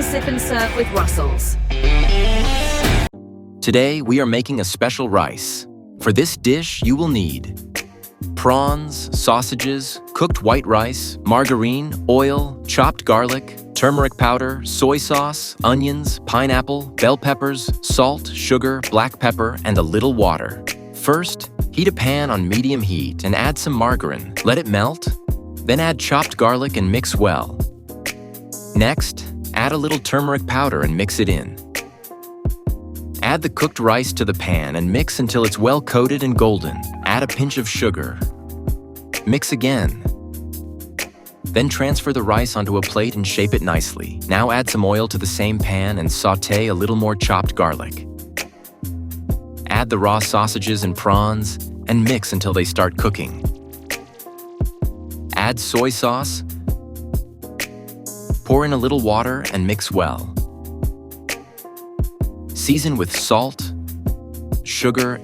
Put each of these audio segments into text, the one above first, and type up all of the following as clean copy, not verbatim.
sip and serve with Russels. Today, we are making a special rice. For this dish, you will need prawns, sausages, cooked white rice, margarine, oil, chopped garlic, turmeric powder, soy sauce, onions, pineapple, bell peppers, salt, sugar, black pepper, and a little water. First, heat a pan on medium heat and add some margarine. Let it melt. Then add chopped garlic and mix well. Next, add a little turmeric powder and mix it in. Add the cooked rice to the pan and mix until it's well coated and golden. Add a pinch of sugar. Mix again. Then transfer the rice onto a plate and shape it nicely. Now add some oil to the same pan and sauté a little more chopped garlic. Add the raw sausages and prawns and mix until they start cooking. Add soy sauce. Pour in a little water and mix well. Season with salt, sugar,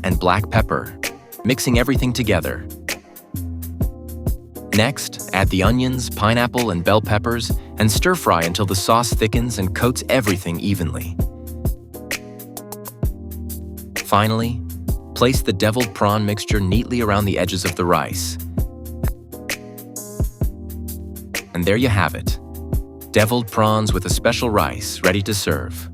and black pepper, mixing everything together. Next, add the onions, pineapple, and bell peppers and stir-fry until the sauce thickens and coats everything evenly. Finally, place the deviled prawn mixture neatly around the edges of the rice. And there you have it. Devilled prawns with a special rice ready to serve.